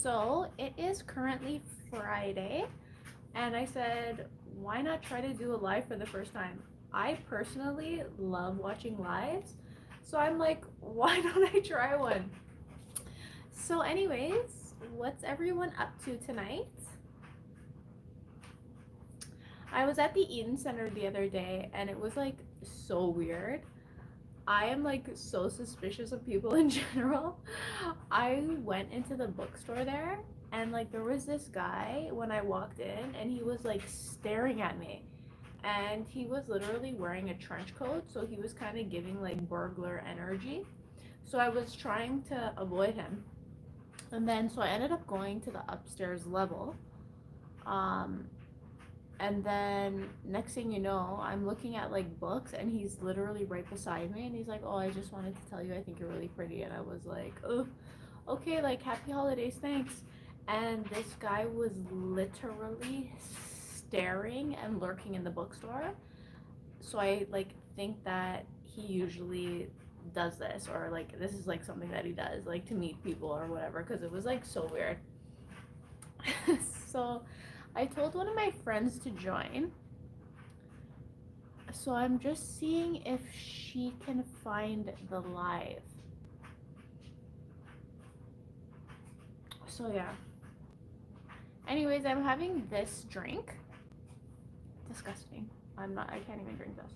So it is currently Friday, and I said, why not try to do a live for the first time? I personally love watching lives, so I'm like, why don't I try one? So, anyways, what's everyone up to tonight? I was at the Eaton Center the other day, and it was like so weird. I am like so suspicious of people in general. I went into the bookstore there and like there was this guy when I walked in and he was like staring at me. And he was literally wearing a trench coat, so he was kind of giving like burglar energy. So I was trying to avoid him. And then so I ended up going to the upstairs level. Um and then next thing you know, I'm looking at like books and he's literally right beside me and he's like, "Oh, I just wanted to tell you I think you're really pretty." And I was like, "Oh, okay, like happy holidays, thanks." And this guy was literally staring and lurking in the bookstore. So I like think that he usually does this, or like this is like something that he does like to meet people or whatever, because it was like so weird. So I told one of my friends to join. So I'm just seeing if she can find the live. So yeah. Anyways, I'm having this drink. Disgusting. I can't even drink this.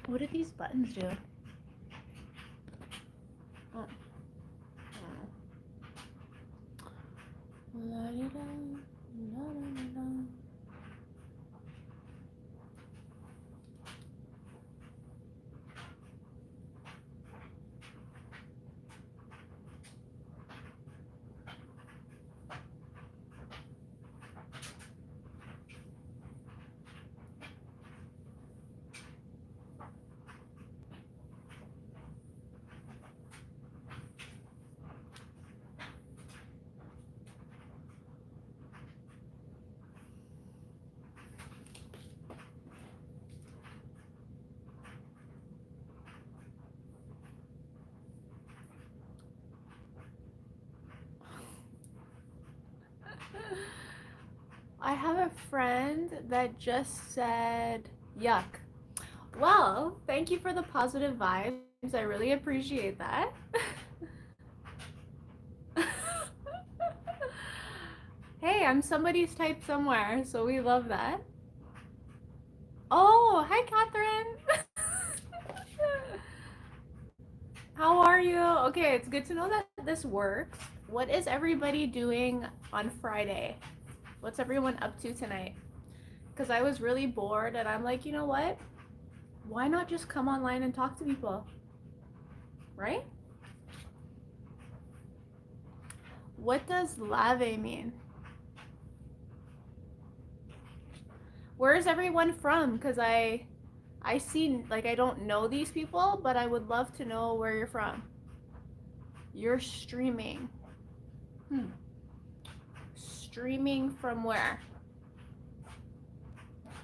What do these buttons do? Oh, I don't know. La-di-da, la-di-da. I have a friend that just said yuck. Well, thank you for the positive vibes. I really appreciate that. Hey, I'm somebody's type somewhere, so we love that. Oh, hi, Catherine. How are you? Okay, it's good to know that this works. What is everybody doing on Friday? What's everyone up to tonight? Because I was really bored and I'm like, you know what? Why not just come online and talk to people? Right? What does lave mean? Where is everyone from? Because I see, like, I don't know these people, but I would love to know where you're from. You're streaming. Streaming from where?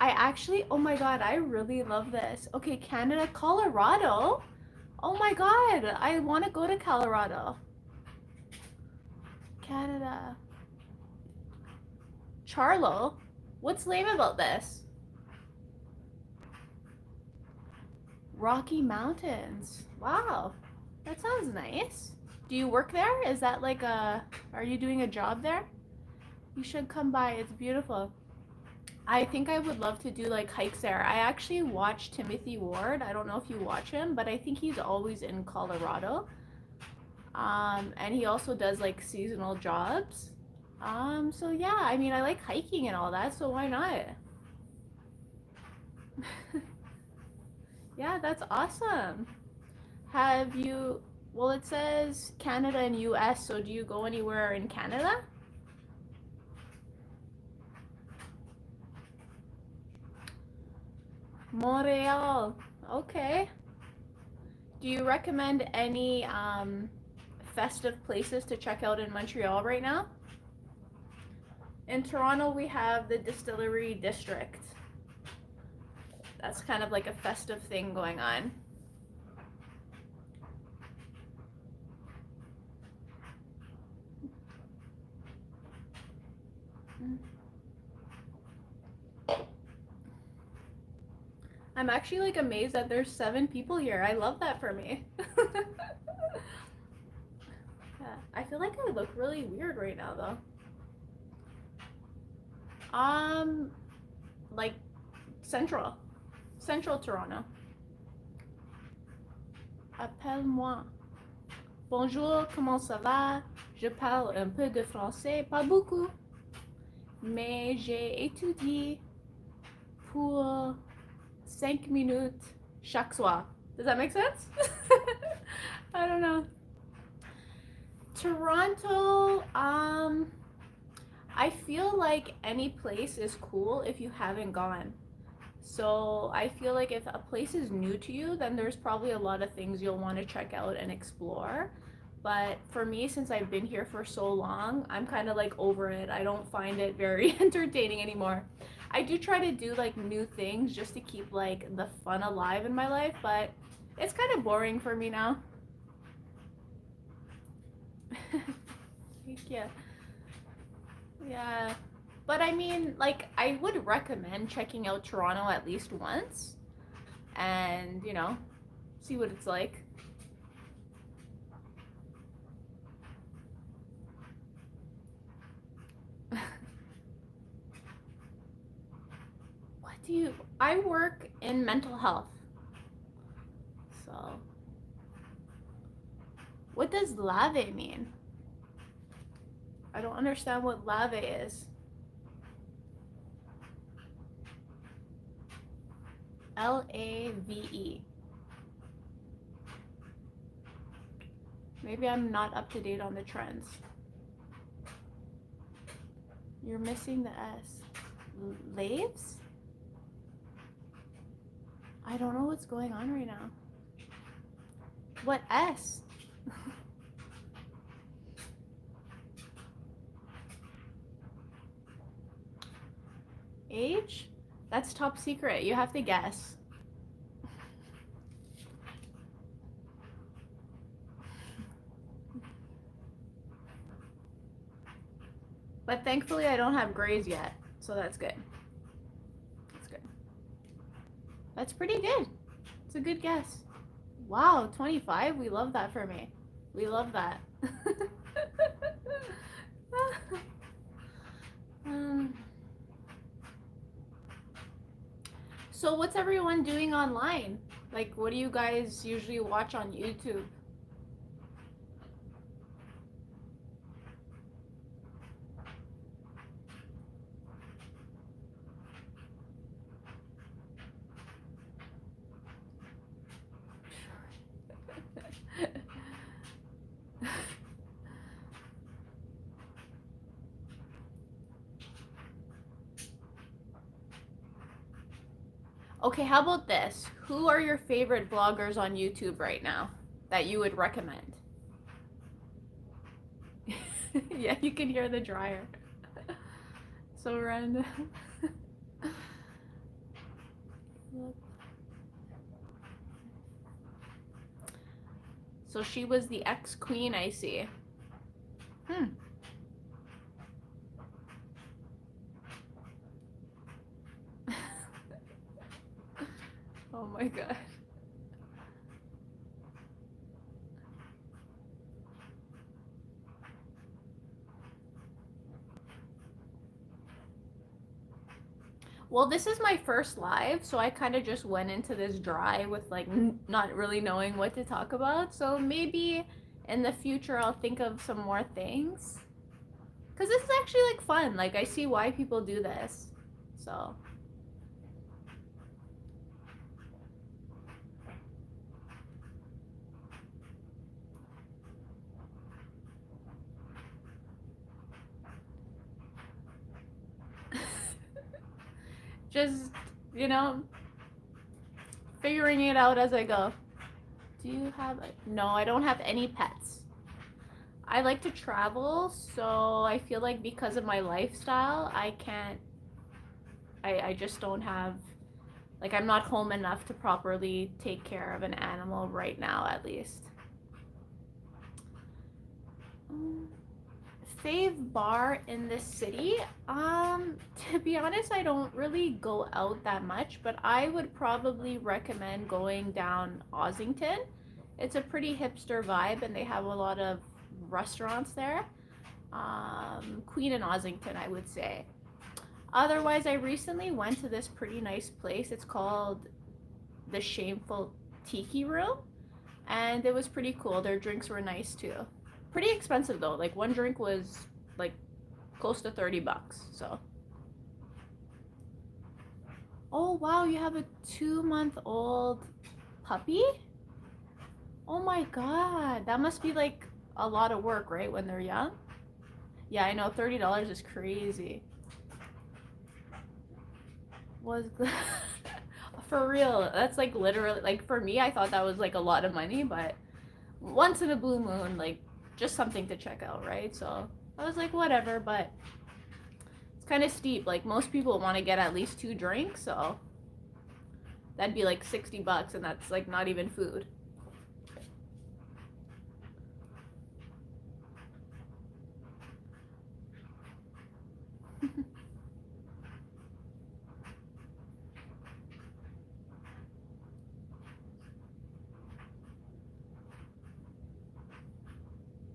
I actually, oh my god, I really love this. Okay, Canada, Colorado. Oh my god, I want to go to Colorado. Canada. Charlo? What's lame about this? Rocky Mountains. Wow, that sounds nice. Do you work there? Is that like are you doing a job there? You should come by, it's beautiful. I think I would love to do like hikes there. I actually watch Timothy Ward. I don't know if you watch him, but I think he's always in Colorado. And he also does like seasonal jobs. So yeah, I mean, I like hiking and all that, so why not? Yeah, that's awesome. Have you, well, it says Canada and US, so do you go anywhere in Canada? Montreal. Okay. Do you recommend any festive places to check out in Montreal right now? In Toronto, we have the Distillery District. That's kind of like a festive thing going on. I'm actually like amazed that there's 7 people here. I love that for me. Yeah, I feel like I look really weird right now though. Like Central Toronto. Appelle-moi. Bonjour, comment ça va? Je parle un peu de français, pas beaucoup, mais j'ai étudié pour 5 minutes chaque soir. Does that make sense? I don't know. Toronto, I feel like any place is cool if you haven't gone. So I feel like if a place is new to you, then there's probably a lot of things you'll want to check out and explore. But for me, since I've been here for so long, I'm kind of like over it. I don't find it very entertaining anymore. I do try to do like new things just to keep like the fun alive in my life, but it's kind of boring for me now. Thank you. Yeah. But I mean, like, I would recommend checking out Toronto at least once and, see what it's like. I work in mental health. So, what does lave mean? I don't understand what lave is. LAVE. Maybe I'm not up to date on the trends. You're missing the S. Laves? I don't know what's going on right now. What S? Age? That's top secret. You have to guess. But thankfully I don't have grays yet, so that's good. That's good. That's pretty good. It's a good guess. Wow, 25? We love that for me. We love that. So what's everyone doing online? Like, what do you guys usually watch on YouTube? Okay, how about this? Who are your favorite vloggers on YouTube right now that you would recommend? Yeah, you can hear the dryer. So random. So she was the ex-queen, I see. Oh my god. Well, this is my first live, so I kind of just went into this dry with like not really knowing what to talk about. So maybe in the future I'll think of some more things. Cause this is actually like fun. Like I see why people do this. So. Just, figuring it out as I go. Do you have no, I don't have any pets. I like to travel, so I feel like because of my lifestyle, I just don't have, like, I'm not home enough to properly take care of an animal right now, at least. Fave bar in this city? To be honest, I don't really go out that much, but I would probably recommend going down Ossington. It's a pretty hipster vibe, and they have a lot of restaurants there. Queen and Ossington, I would say. Otherwise, I recently went to this pretty nice place. It's called the Shameful Tiki Room, and it was pretty cool. Their drinks were nice too. Pretty expensive though. Like one drink was like close to $30. So. Oh wow, you have a 2-month-old puppy? Oh my god, that must be like a lot of work, right? When they're young. Yeah, I know, $30 is crazy. Was the for real? That's like literally like for me. I thought that was like a lot of money, but once in a blue moon, like just something to check out, right? So I was like, whatever. But it's kind of steep. Like most people want to get at least 2 drinks, so that'd be like $60, and that's like not even food.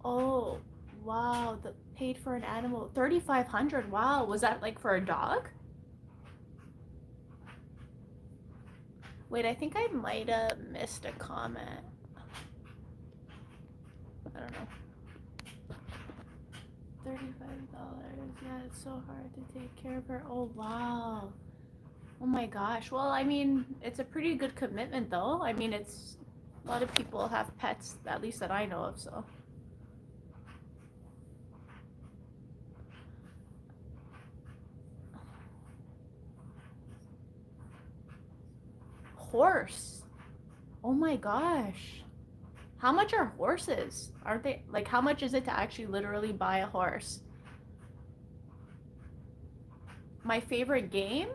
Oh, wow. The paid for an animal. 3,500. Wow. Was that like for a dog? Wait, I think I might have missed a comment. I don't know. $35. Yeah, it's so hard to take care of her. Oh, wow. Oh my gosh. Well, I mean, it's a pretty good commitment though. I mean, it's a lot of people have pets, at least that I know of, so. Horse. Oh my gosh. How much are horses? Aren't they like how much is it to actually literally buy a horse? My favorite game?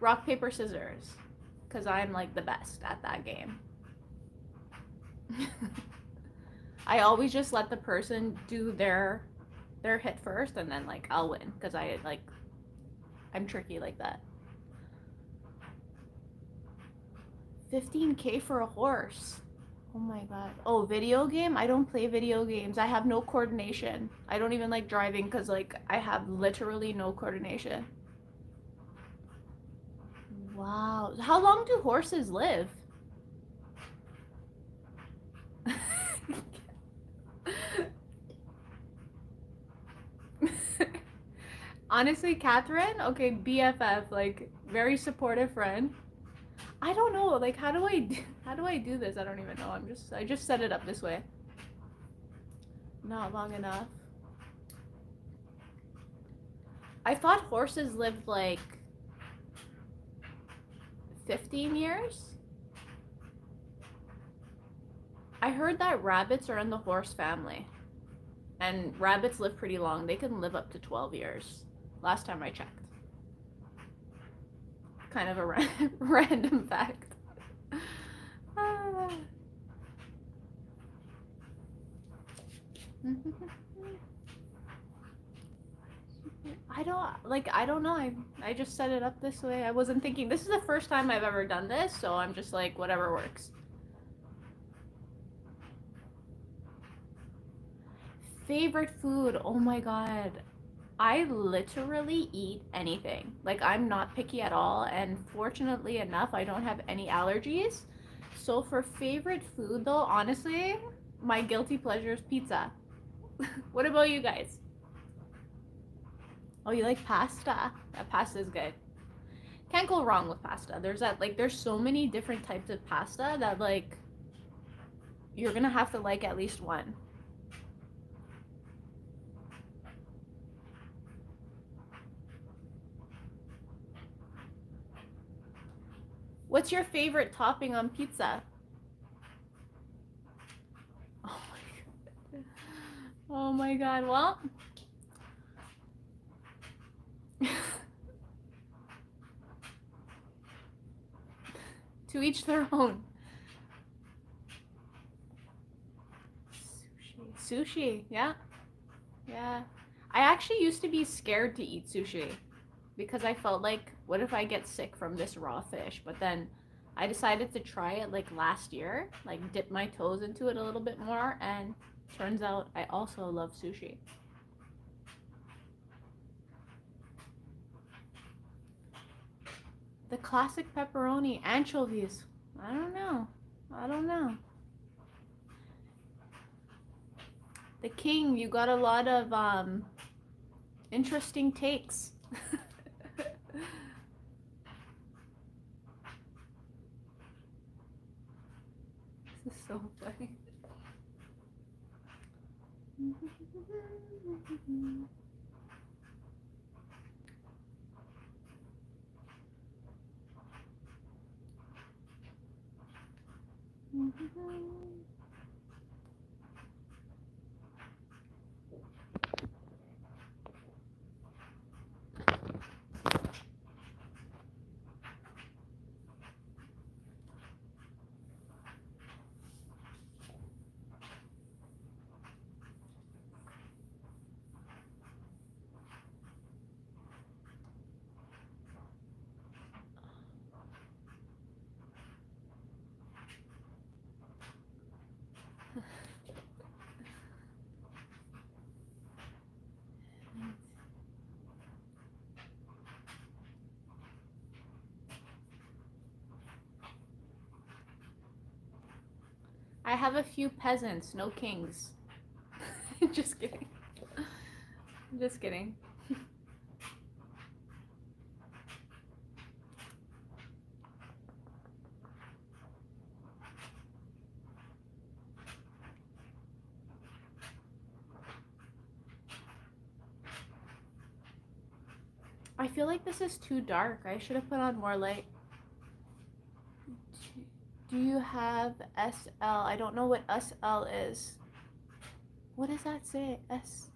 Rock, paper, scissors. Because I'm like the best at that game. I always just let the person do their hit first, and then like I'll win because I'm tricky like that. 15K for a horse. Oh my god. Oh, video game? I don't play video games. I have no coordination. I don't even like driving because like I have literally no coordination. Wow. How long do horses live? Honestly, Catherine, okay, BFF, like very supportive friend. I don't know, like how do I do this? I don't even know. I just set it up this way. Not long enough. I thought horses lived like 15 years. I heard that rabbits are in the horse family. And rabbits live pretty long. They can live up to 12 years. Last time I checked. Kind of a random fact. I don't know. I just set it up this way. I wasn't thinking. This is the first time I've ever done this, so I'm just like, whatever works. Favorite food? Oh my god. I literally eat anything. Like, I'm not picky at all, and fortunately enough, I don't have any allergies. So for favorite food though, honestly, my guilty pleasure is pizza. What about you guys? Oh, you like pasta? That pasta is good. Can't go wrong with pasta. There's so many different types of pasta that like you're gonna have to like at least one. What's your favorite topping on pizza? Oh my god. Oh my god. Well, to each their own. Sushi. Sushi, yeah. Yeah. I actually used to be scared to eat sushi because I felt like, what if I get sick from this raw fish? But then I decided to try it like last year, like dip my toes into it a little bit more, and turns out I also love sushi. The classic pepperoni, anchovies. I don't know. I don't know. The king, you got a lot of interesting takes. This is so funny. I have a few peasants, no kings. Just kidding. Just kidding. I feel like this is too dark. I should have put on more light. Do you have SL? I don't know what SL is. What does that say? S.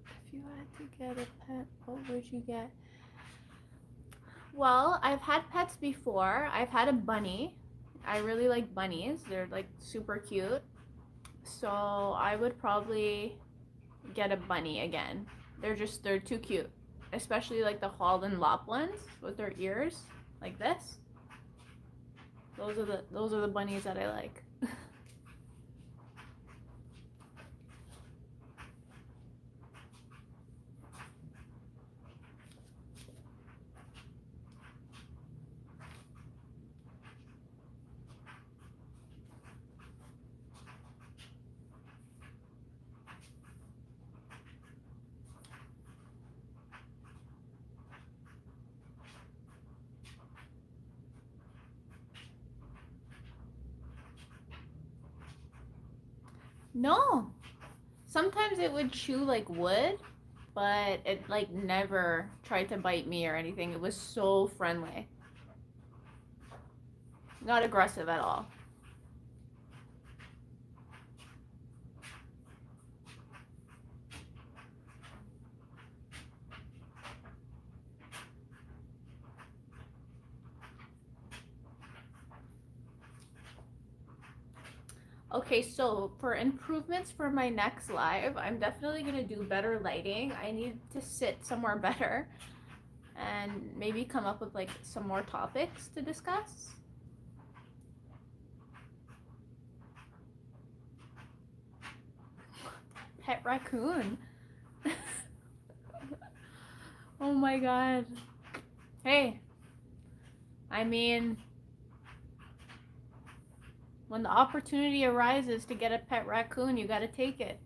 If you had to get a pet, what would you get? Well, I've had pets before. I've had a bunny. I really like bunnies. They're like super cute. So I would probably get a bunny again. They're too cute. Especially like the Holland Lop ones with their ears like this. Those are the bunnies that I like. No. Sometimes it would chew like wood, but it like never tried to bite me or anything. It was so friendly. Not aggressive at all. Okay, so for improvements for my next live, I'm definitely gonna do better lighting. I need to sit somewhere better and maybe come up with like some more topics to discuss. Pet raccoon. Oh my god. Hey, I mean, when the opportunity arises to get a pet raccoon, you gotta take it.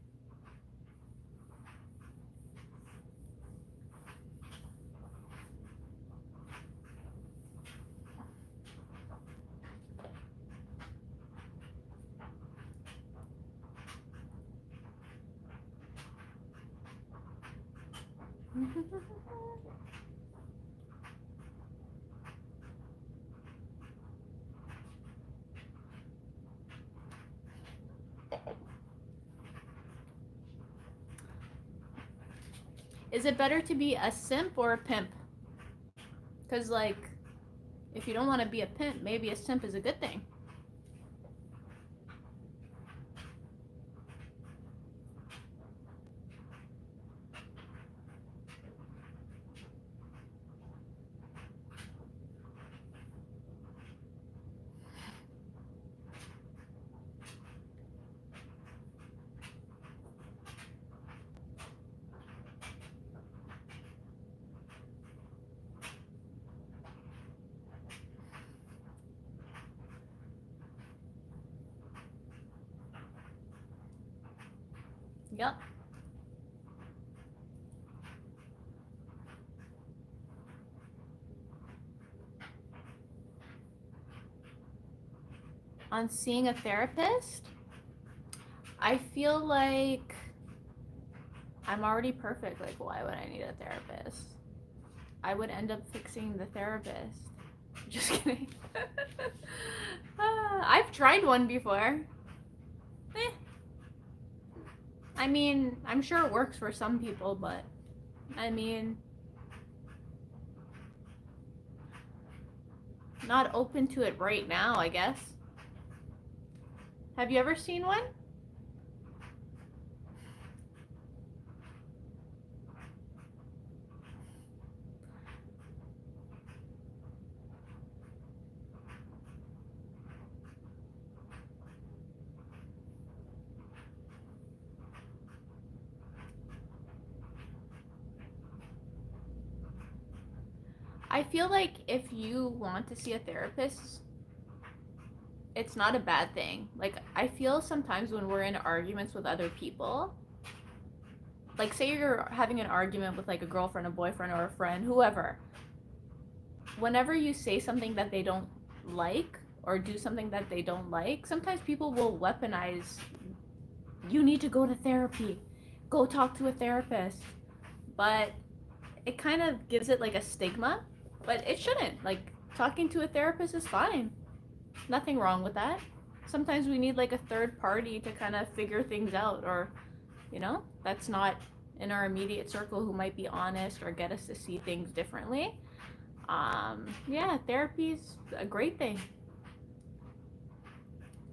Is it better to be a simp or a pimp? Because, like, if you don't want to be a pimp, maybe a simp is a good thing. Yep. On seeing a therapist, I feel like I'm already perfect. Like, why would I need a therapist? I would end up fixing the therapist. Just kidding. I've tried one before. Eh. I mean, I'm sure it works for some people, but I mean, not open to it right now, I guess. Have you ever seen one? I feel like if you want to see a therapist, it's not a bad thing. Like, I feel sometimes when we're in arguments with other people, like, say you're having an argument with like a girlfriend, a boyfriend, or a friend, whoever, whenever you say something that they don't like or do something that they don't like, sometimes people will weaponize, you need to go to therapy, go talk to a therapist. But it kind of gives it like a stigma, but it shouldn't. Like, talking to a therapist is fine. Nothing wrong with that. Sometimes we need like a third party to kind of figure things out, or, that's not in our immediate circle who might be honest or get us to see things differently. Yeah, therapy's a great thing.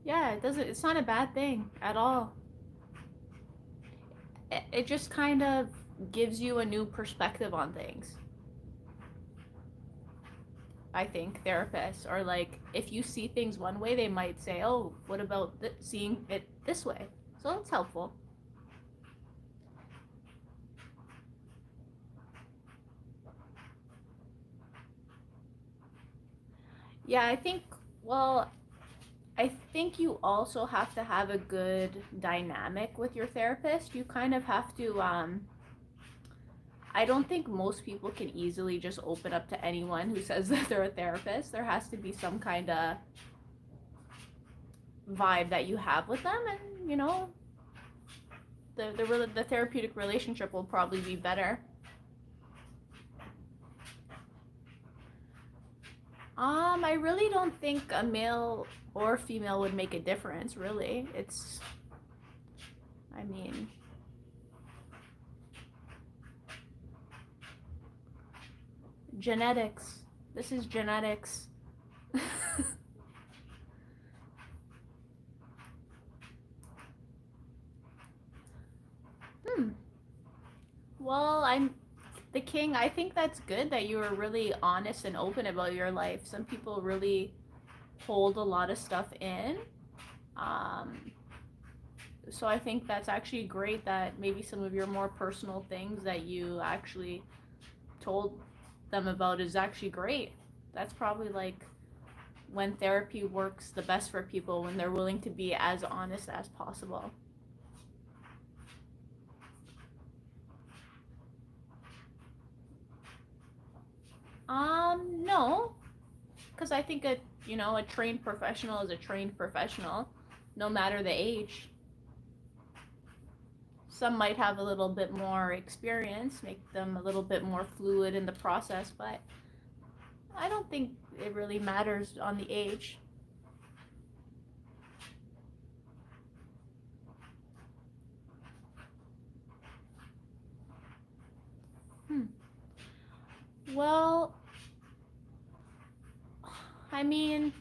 Yeah, it's not a bad thing at all. It just kind of gives you a new perspective on things. I think therapists, or like, if you see things one way, they might say, "Oh, what about seeing it this way?" So it's helpful. Yeah, well, I think you also have to have a good dynamic with your therapist. You kind of have to, I don't think most people can easily just open up to anyone who says that they're a therapist. There has to be some kind of vibe that you have with them, and the therapeutic relationship will probably be better. I really don't think a male or female would make a difference, really. I mean, genetics. This is genetics. Well, I'm the king. I think that's good that you were really honest and open about your life. Some people really hold a lot of stuff in. Um, so I think that's actually great that maybe some of your more personal things that you actually told them about is actually great. That's probably like when therapy works the best for people, when they're willing to be as honest as possible. No, because I think a trained professional is a trained professional, no matter the age. Some might have a little bit more experience, make them a little bit more fluid in the process, but I don't think it really matters on the age. Hmm. Well, I mean,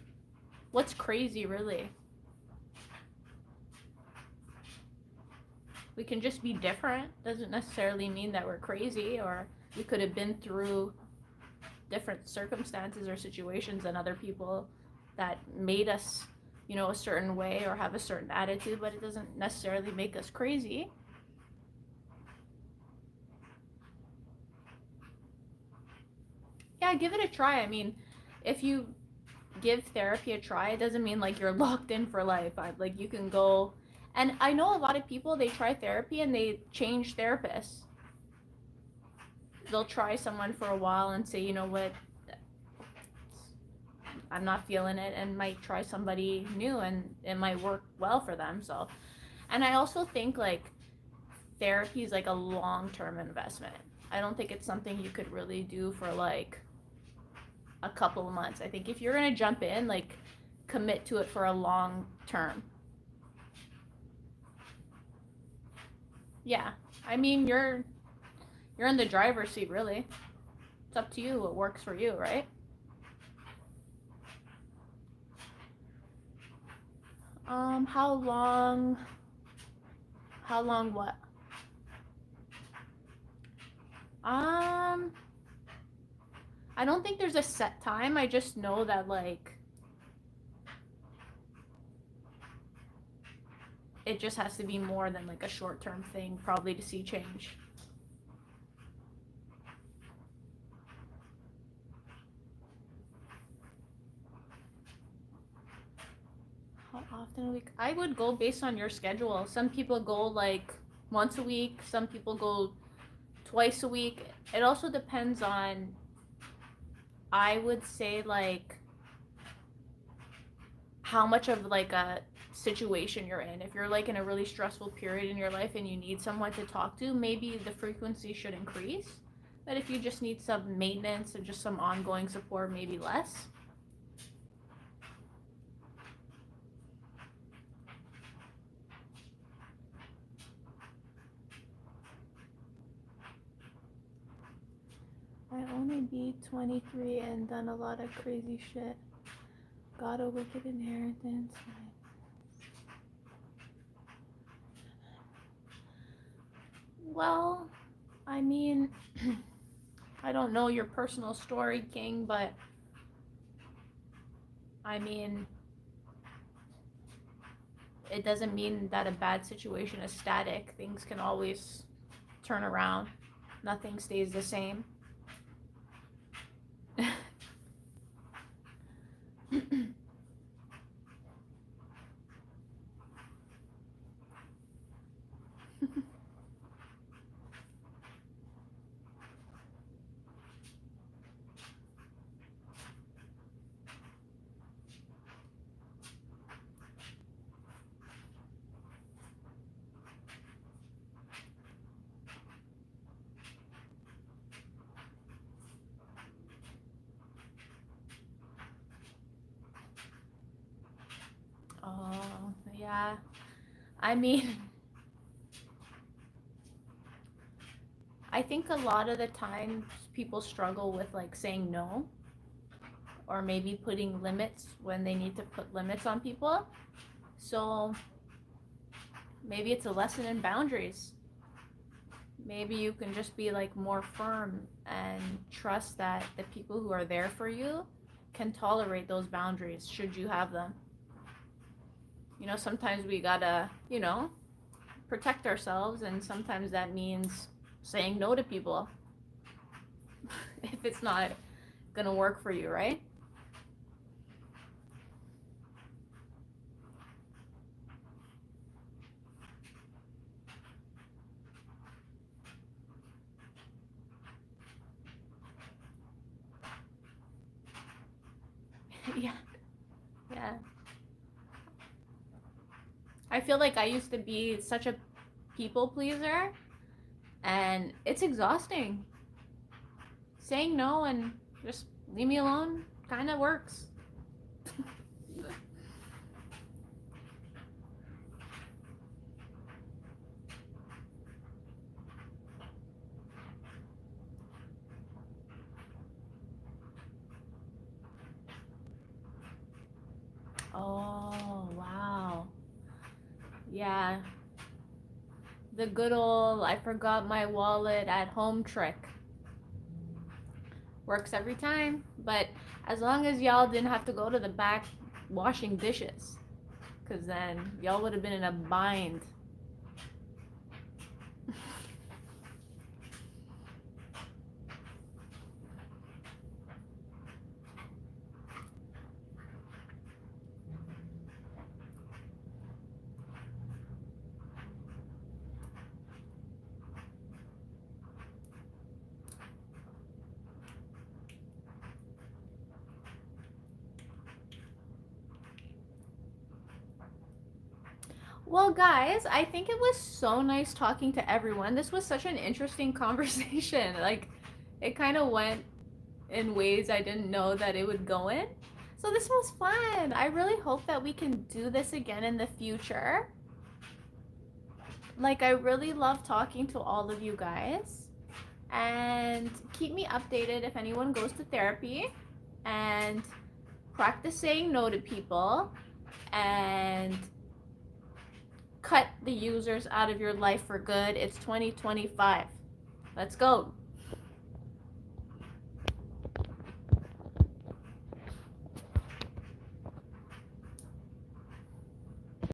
what's crazy, really? We can just be different. Doesn't necessarily mean that we're crazy, or we could have been through different circumstances or situations than other people that made us, a certain way or have a certain attitude, but it doesn't necessarily make us crazy. Yeah, give it a try. I mean, if you give therapy a try, it doesn't mean like you're locked in for life. Like, you can go And I know a lot of people, they try therapy and they change therapists. They'll try someone for a while and say, you know what, I'm not feeling it, and might try somebody new and it might work well for them. So, and I also think like therapy is like a long-term investment. I don't think it's something you could really do for like a couple of months. I think if you're going to jump in, like commit to it for a long term. Yeah. I mean, you're in the driver's seat, really. It's up to you what works for you, right? How long? How long what? Um, I don't think there's a set time. I just know that like it just has to be more than like a short-term thing, probably to see change. How often a week? I would go based on your schedule. Some people go like once a week, some people go twice a week. It also depends on, I would say, like how much of like a situation you're in. If you're like in a really stressful period in your life and you need someone to talk to, maybe the frequency should increase. But if you just need some maintenance or just some ongoing support, maybe less. I only be 23 and done a lot of crazy shit. Got a wicked inheritance. Well, I mean, I don't know your personal story, King, but I mean, it doesn't mean that a bad situation is static. Things can always turn around. Nothing stays the same. Oh, yeah. I mean, I think a lot of the times people struggle with like saying no, or maybe putting limits when they need to put limits on people. So maybe it's a lesson in boundaries. Maybe you can just be like more firm and trust that the people who are there for you can tolerate those boundaries should you have them. You know, sometimes we gotta, protect ourselves, and sometimes that means saying no to people if it's not gonna work for you, right? Yeah, yeah. I feel like I used to be such a people pleaser, and it's exhausting. Saying no and just leave me alone kind of works. Oh, wow. Yeah. The good old I forgot my wallet at home trick. Works every time. But as long as y'all didn't have to go to the back washing dishes, because then y'all would have been in a bind. Well, guys, I think it was so nice talking to everyone. This was such an interesting conversation. Like, it kind of went in ways I didn't know that it would go in. So, this was fun. I really hope that we can do this again in the future. Like, I really love talking to all of you guys. And keep me updated if anyone goes to therapy. And practice saying no to people. And cut the users out of your life for good. It's 2025. Let's go.